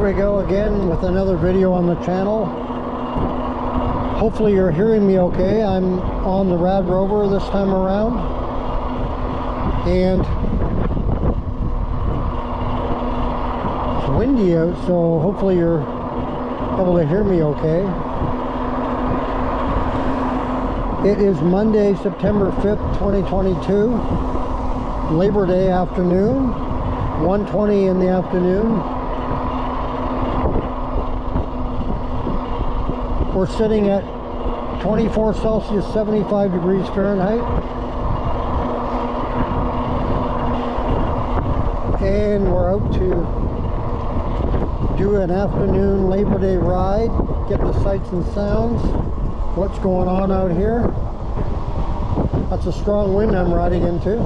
Here we go again with another video on the channel. Hopefully you're hearing me okay. I'm on the Rad Rover this time around, and it's windy out, so hopefully you're able to hear me okay. It is Monday, September 5th, 2022, Labor Day afternoon, 1:20 in the afternoon. We're sitting at 24 Celsius, 75 degrees Fahrenheit. And we're out to do an afternoon Labor Day ride, get the sights and sounds, what's going on out here. That's a strong wind I'm riding into.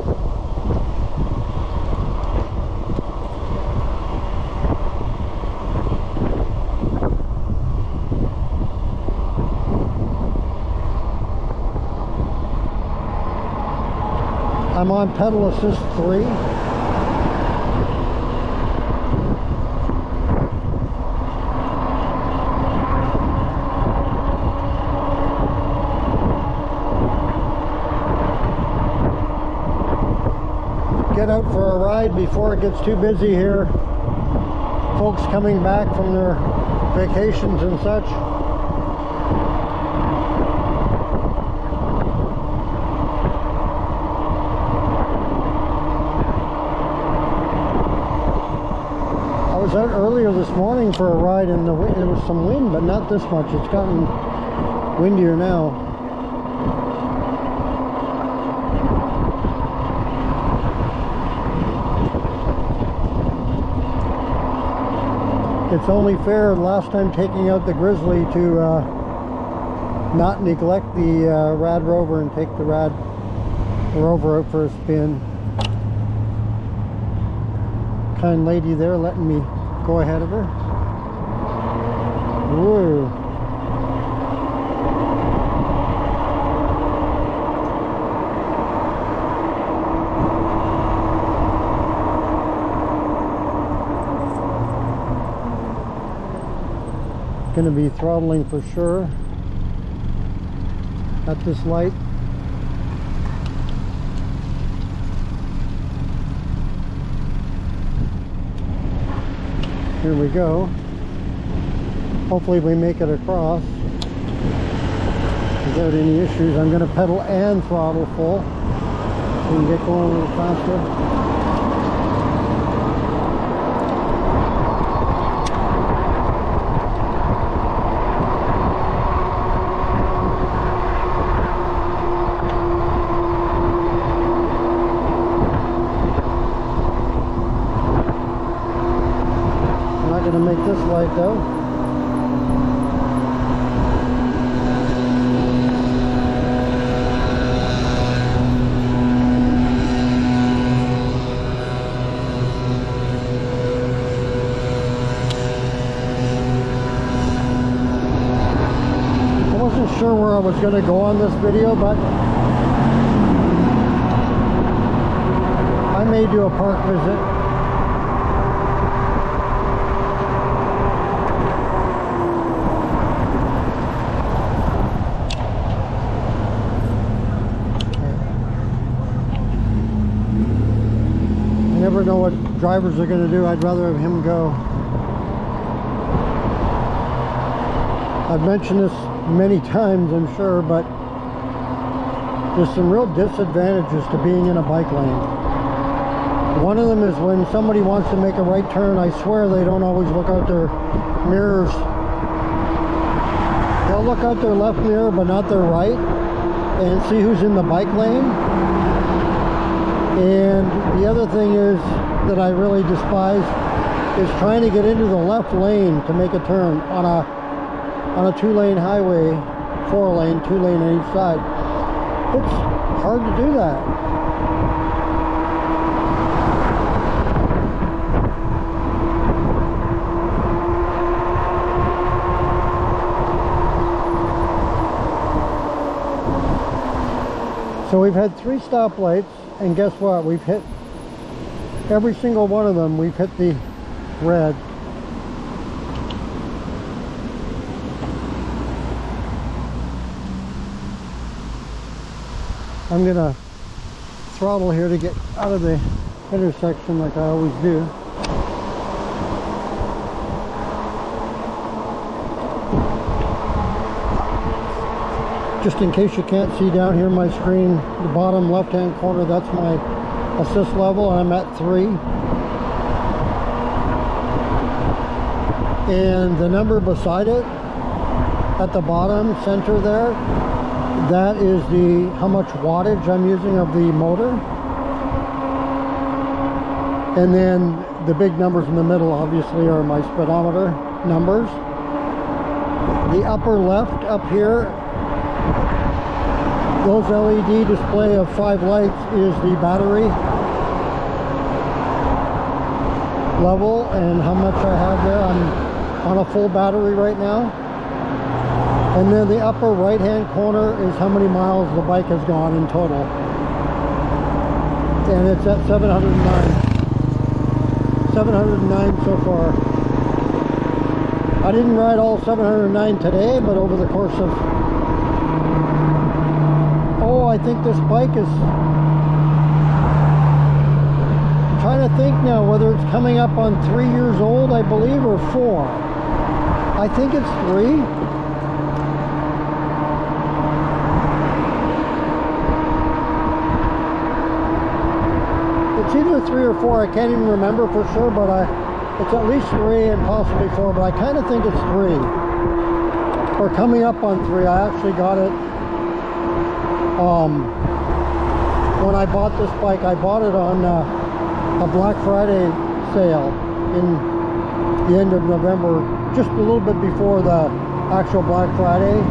I'm on pedal assist 3. Get out for a ride before it gets too busy here. Folks coming back from their vacations and such. I was out earlier this morning for a ride and there was some wind, but not this much. It's gotten windier now. It's only fair, last time taking out the Grizzly, to not neglect the Rad Rover and take the Rad Rover out for a spin. Kind lady there letting me go ahead of her. Whoa. Going to be throttling for sure at this light. Here we go. Hopefully we make it across without any issues. I'm going to pedal and throttle full so we can get going a little faster. To make this light though. I wasn't sure where I was going to go on this video, but I may do a park visit. Never know what drivers are going to do. I'd rather have him go. I've mentioned this many times, I'm sure, but there's some real disadvantages to being in a bike lane. One of them is when somebody wants to make a right turn, I swear they don't always look out their mirrors. They'll look out their left mirror but not their right and see who's in the bike lane. And the other thing is that I really despise is trying to get into the left lane to make a turn on a 2-lane highway, 4-lane, 2-lane on each side. It's hard to do that. So we've had 3 stoplights, and guess what? We've hit every single one of them. We've hit the red. I'm gonna throttle here to get out of the intersection like I always do. Just in case you can't see down here my screen, the bottom left hand corner, that's my assist level, and I'm at 3. And the number beside it at the bottom center there, that is the how much wattage I'm using of the motor. And then the big numbers in the middle obviously are my speedometer numbers. The upper left up here, those LED display of 5 lights is the battery level and how much I have there. I'm on a full battery right now. And then the upper right hand corner is how many miles the bike has gone in total. And it's at 709. 709 so far. I didn't ride all 709 today, but over the course of... Oh, I think this bike is... I'm trying to think now whether it's coming up on 3 years old, I believe, or 4. I think it's 3. It's either 3 or 4, I can't even remember for sure, but it's at least 3 and possibly 4, but I kind of think it's 3. Or coming up on 3. I actually got it when I bought this bike. I bought it on a Black Friday sale in the end of November, just a little bit before the actual Black Friday.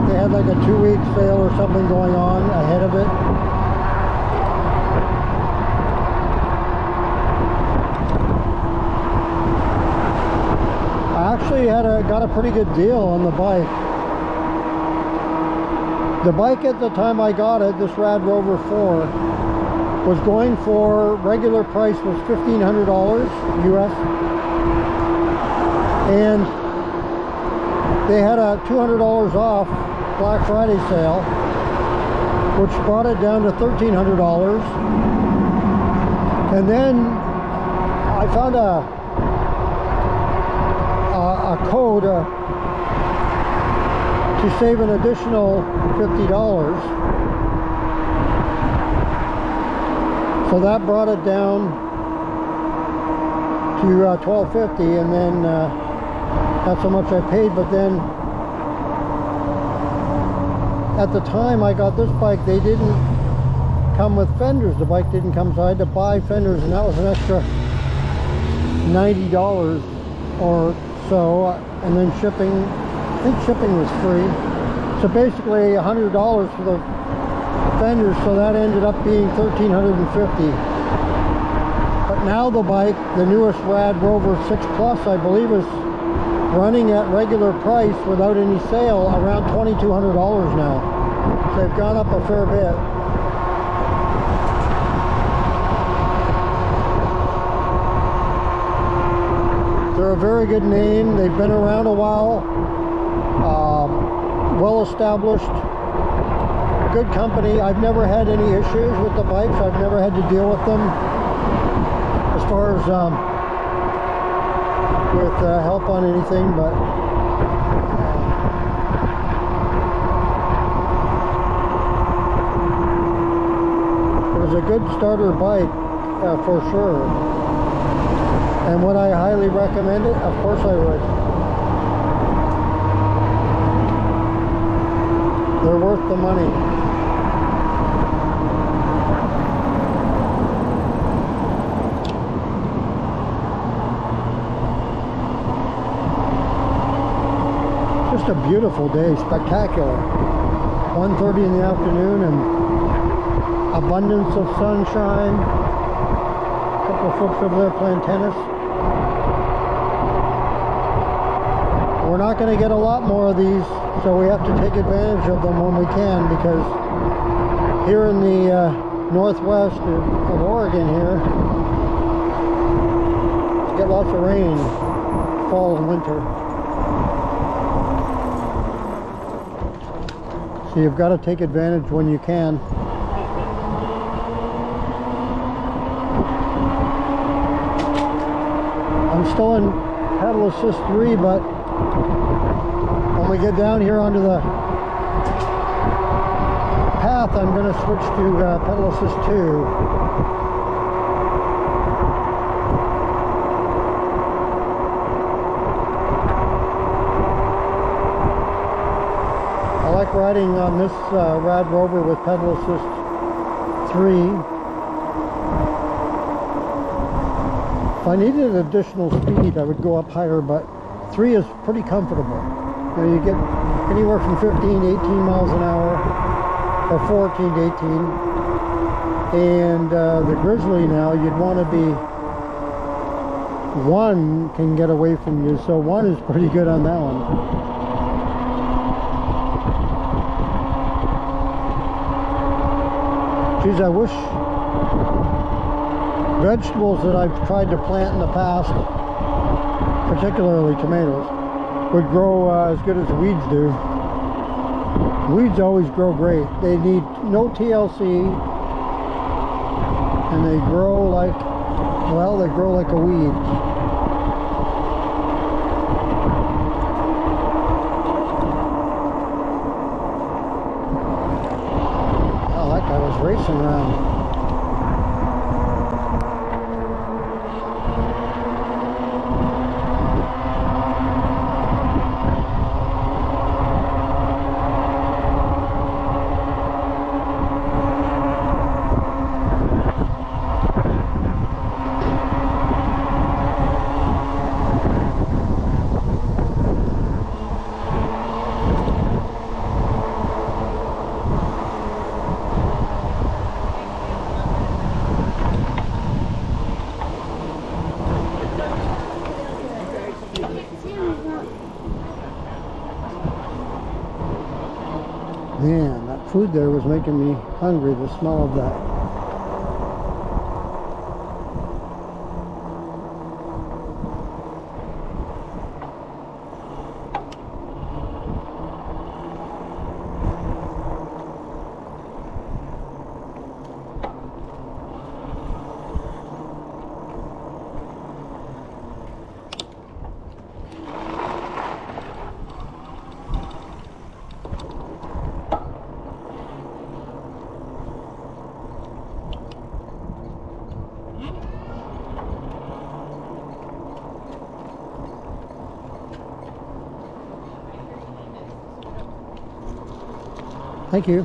They had like a 2-week sale or something going on ahead of it. Actually got a pretty good deal on the bike. The bike at the time I got it, this Rad Rover 4, was going for, regular price was $1,500 US, and they had a $200 off Black Friday sale, which brought it down to $1,300. And then I found a code to save an additional $50. So that brought it down to $1,250, and then that's how much I paid. But then at the time I got this bike, they didn't come with fenders. The bike didn't come, so I had to buy fenders, and that was an extra $90 or so, and then shipping, I think shipping was free. So basically $100 for the fenders, so that ended up being $1,350. But now the bike, the newest Rad Rover 6 Plus, I believe, is running at regular price without any sale around $2,200 now. So they've gone up a fair bit. They're a very good name. They've been around a while. Well established. Good company. I've never had any issues with the bikes. I've never had to deal with them as far as with help on anything, but it was a good starter bike for sure. And would I highly recommend it? Of course I would. They're worth the money. Just a beautiful day, spectacular. 1:30 in the afternoon and abundance of sunshine. A couple of folks over there playing tennis. We're not going to get a lot more of these, so we have to take advantage of them when we can, because here in the northwest of Oregon here, we get lots of rain, fall and winter. So you've got to take advantage when you can. I'm still in pedal assist 3, but when we get down here onto the path, I'm going to switch to pedal assist 2. I like riding on this rad Rover with pedal assist 3. If I needed additional speed, I would go up higher, but 3 is pretty comfortable. You know, you get anywhere from 15, 18 miles an hour, or 14 to 18. And the Grizzly now, you'd want to be, 1 can get away from you, so 1 is pretty good on that one. Geez, I wish vegetables that I've tried to plant in the past, particularly tomatoes, would grow as good as weeds do. Weeds always grow great. They need no TLC, and they grow like, well, they grow like a weed. Oh, that guy was racing around. Man, that food there was making me hungry, the smell of that. Thank you.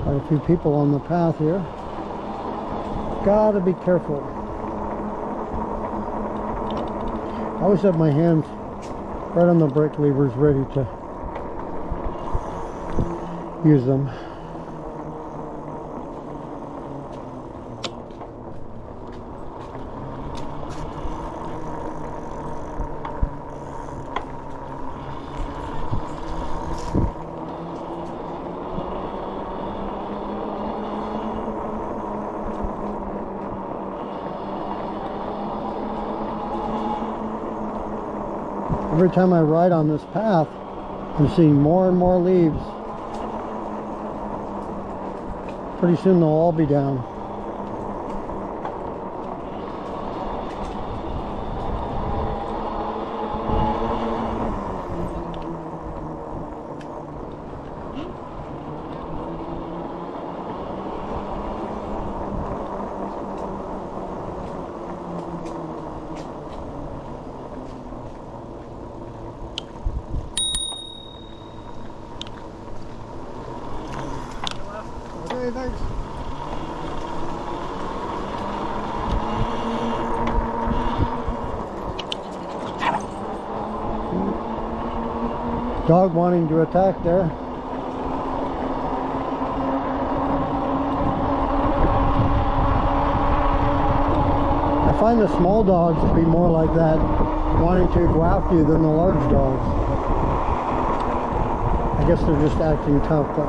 Quite a few people on the path here. Gotta be careful. I always have my hands right on the brake levers ready to use them. Every time I ride on this path, I'm seeing more and more leaves. Pretty soon they'll all be down. Okay, thanks. Dog wanting to attack there. I find the small dogs to be more like that, wanting to go after you than the large dogs. I guess they're just acting tough, but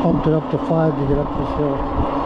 bumped it up to 5 to get up this hill.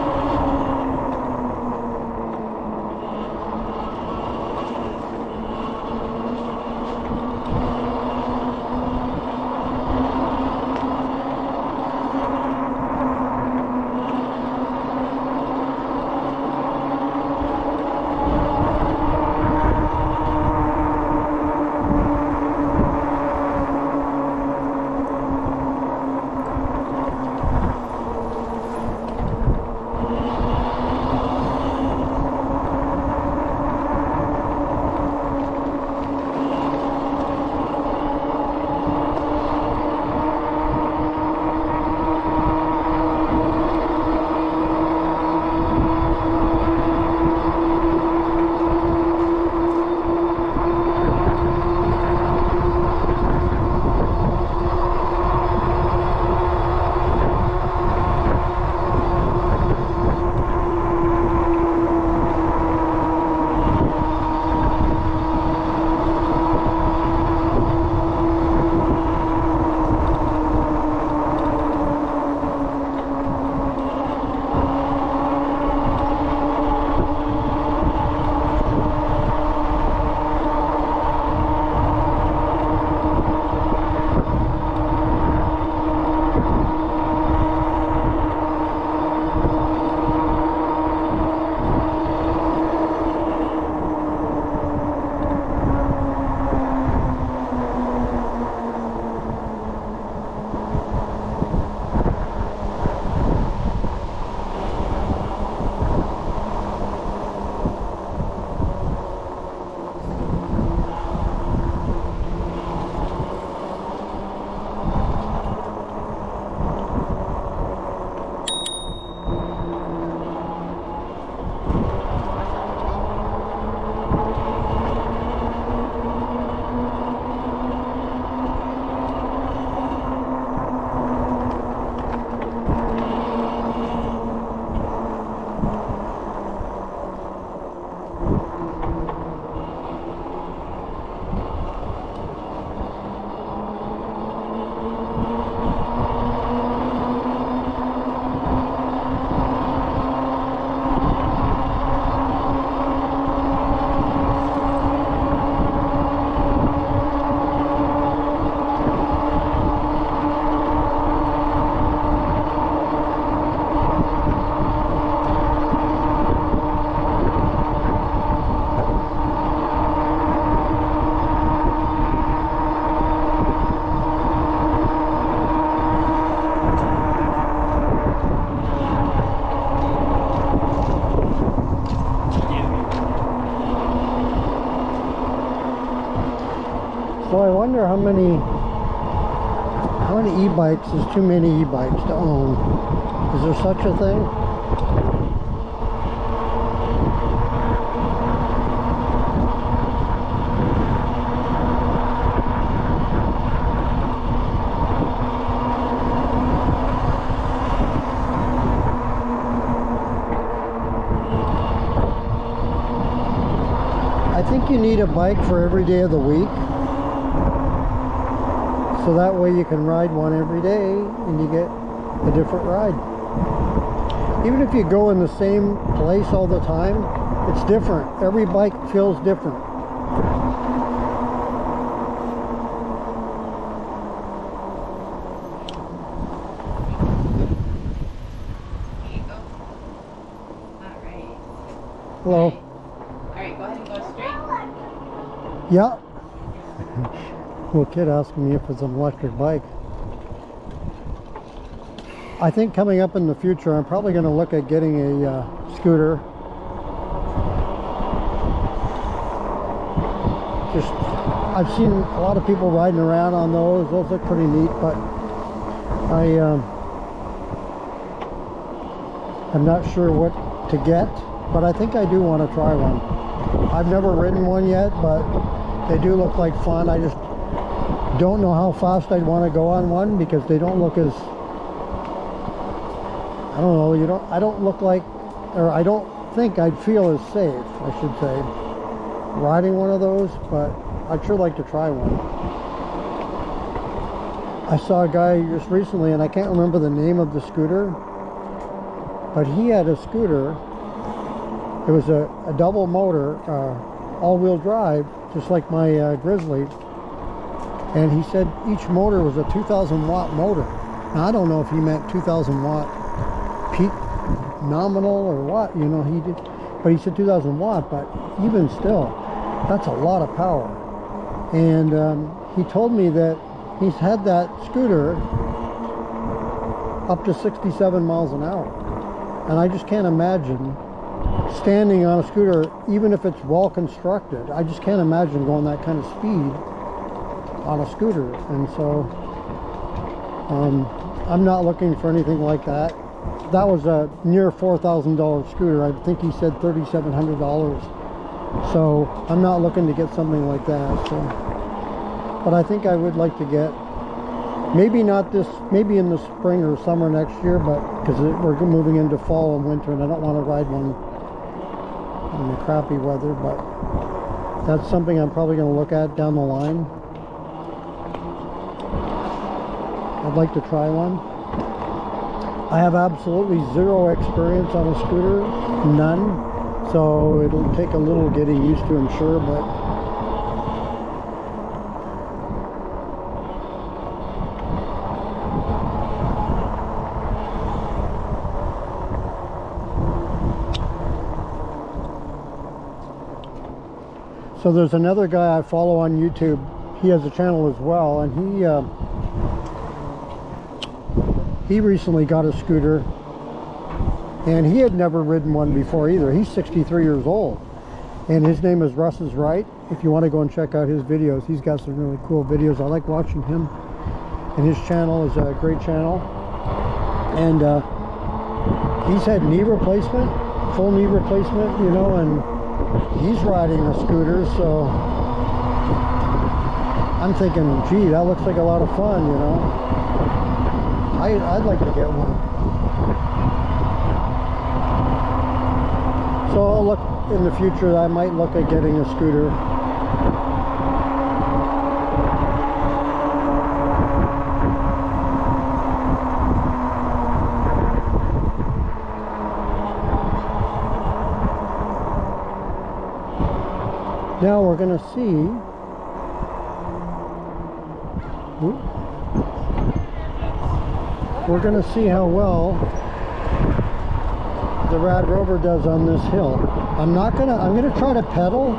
So I wonder how many e-bikes is too many e-bikes to own. Is there such a thing? I think you need a bike for every day of the week. So that way you can ride one every day and you get a different ride. Even if you go in the same place all the time, it's different. Every bike feels different. Here you go. All right. Hello. All right, go ahead and go straight. Yeah. Well, kid asking me if it's an electric bike. I think coming up in the future, I'm probably going to look at getting a scooter. Just, I've seen a lot of people riding around on those. Those look pretty neat, but I'm not sure what to get. but I think I do want to try one. I've never ridden one yet, but they do look like fun. I just don't know how fast I'd want to go on one because they don't look as, I don't know, I don't look like, or I don't think I'd feel as safe, I should say, riding one of those, but I'd sure like to try one. I saw a guy just recently, and I can't remember the name of the scooter, but he had a scooter. It was a double motor, all-wheel drive, just like my Grizzly, and he said each motor was a 2,000 watt motor. Now I don't know if he meant 2,000 watt peak nominal or what, you know, he did, but he said 2,000 watt, but even still, that's a lot of power. And he told me that he's had that scooter up to 67 miles an hour, and I just can't imagine standing on a scooter, even if it's well constructed. I just can't imagine going that kind of speed on a scooter. And so I'm not looking for anything like that. That was a near $4,000 scooter. I think he said $3,700. So I'm not looking to get something like that. So, but I think I would like to get, maybe not this, maybe in the spring or summer next year, but because we're moving into fall and winter, and I don't want to ride one in the crappy weather. But that's something I'm probably going to look at down the line. I'd like to try one. I have absolutely zero experience on a scooter, none, so it'll take a little getting used to, I'm sure, but so there's another guy I follow on YouTube. He has a channel as well, and he recently got a scooter, and he had never ridden one before either. He's 63 years old, and his name is Russ is Right. If you want to go and check out his videos, he's got some really cool videos. I like watching him, and his channel is a great channel. And he's had knee replacement, full knee replacement, you know, and he's riding a scooter, so I'm thinking, gee, that looks like a lot of fun, you know. I'd like to get one. So I'll look in the future, I might look at getting a scooter. Now we're going to see, how well the Rad Rover does on this hill. I'm going to try to pedal,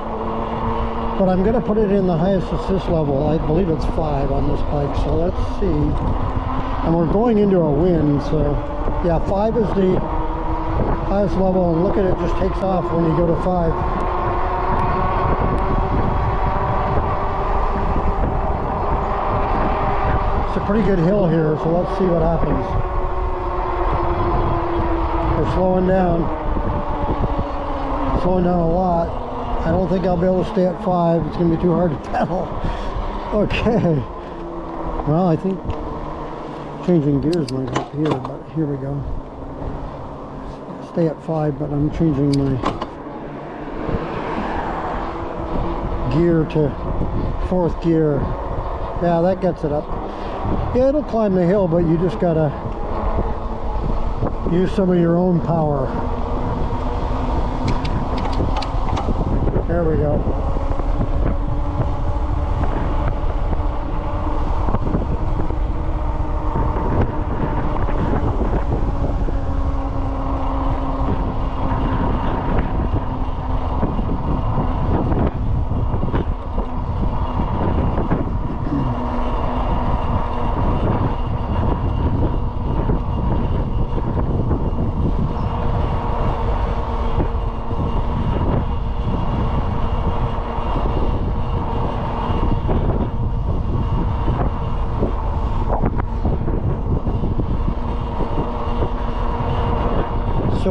but I'm going to put it in the highest assist level. I believe it's 5 on this bike, so let's see. And we're going into a wind, so yeah, 5 is the highest level, and look at it, just takes off when you go to 5. It's a pretty good hill here, so let's see what happens. We're slowing down a lot. I don't think I'll be able to stay at 5. It's going to be too hard to pedal. Okay. Well, I think changing gears might help here, but here we go. Stay at 5, but I'm changing my gear to 4th gear. Yeah, that gets it up. Yeah, it'll climb the hill, but you just gotta use some of your own power. There we go.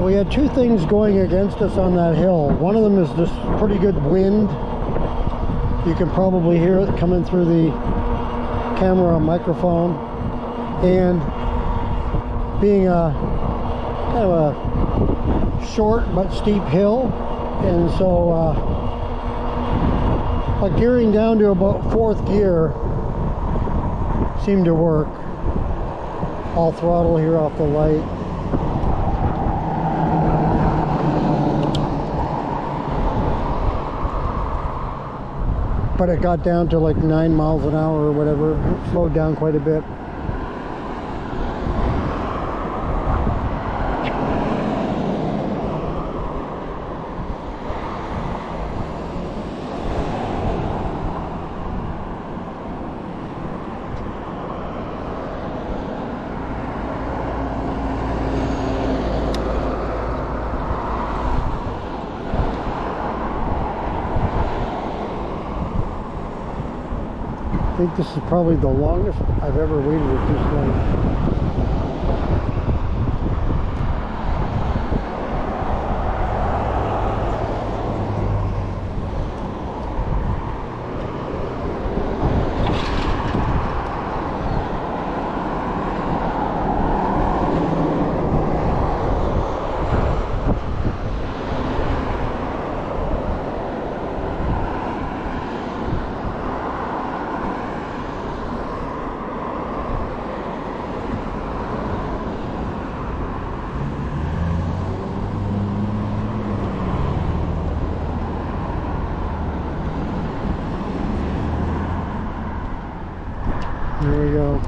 we had two things going against us on that hill. One of them is this pretty good wind. You can probably hear it coming through the camera microphone, and being a kind of a short but steep hill, and so like gearing down to about 4th gear seemed to work. I'll throttle here off the light. But it got down to like 9 miles an hour or whatever. It slowed down quite a bit. I think this is probably the longest I've ever waited at this thing. There we go.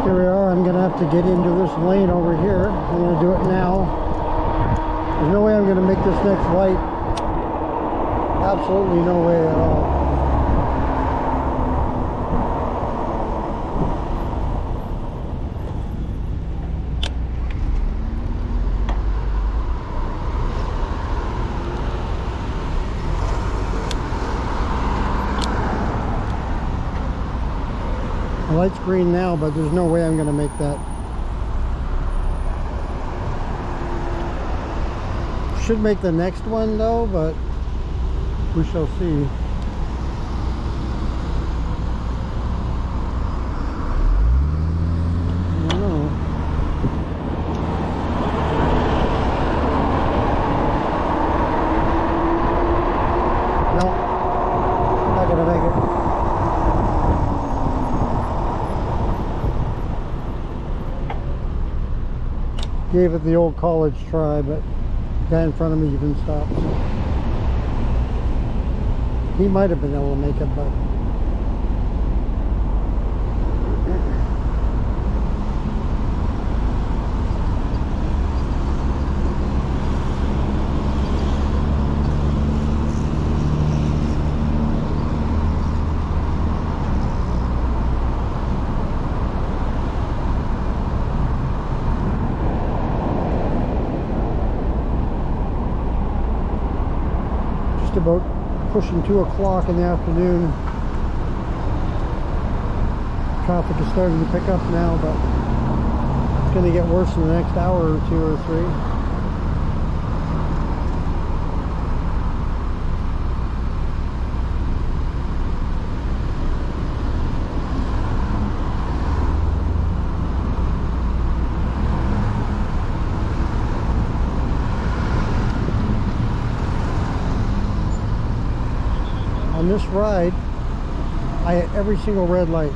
Here we are. I'm going to have to get into this lane over here. I'm going to do it now. There's no way I'm going to make this next light. Absolutely no way at all. The light's green now, but there's no way I'm going to make that. Should make the next one though, but we shall see. I don't know. No, not going to make it. Gave it the old college try, but the guy in front of me even stopped. He might have been able to make it, but about pushing 2 o'clock in the afternoon. Traffic is starting to pick up now, but it's going to get worse in the next hour or 2 or 3. On this ride, I hit every single red light.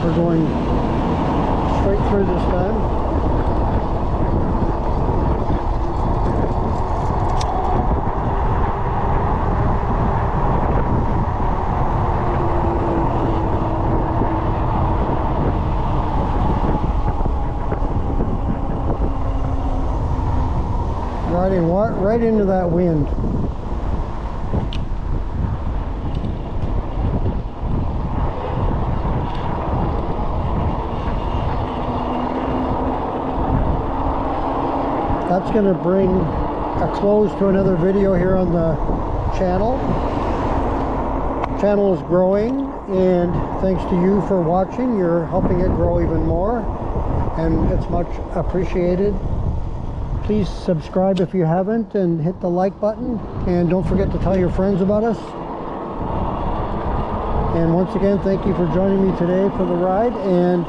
We're going straight through this time. Riding right into that wind. That's going to bring a close to another video here on the channel. The channel is growing, and thanks to you for watching. You're helping it grow even more, and it's much appreciated. Please subscribe if you haven't, and hit the like button, and don't forget to tell your friends about us. And once again, thank you for joining me today for the ride, and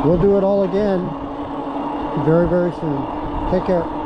we'll do it all again very, very soon. Take care.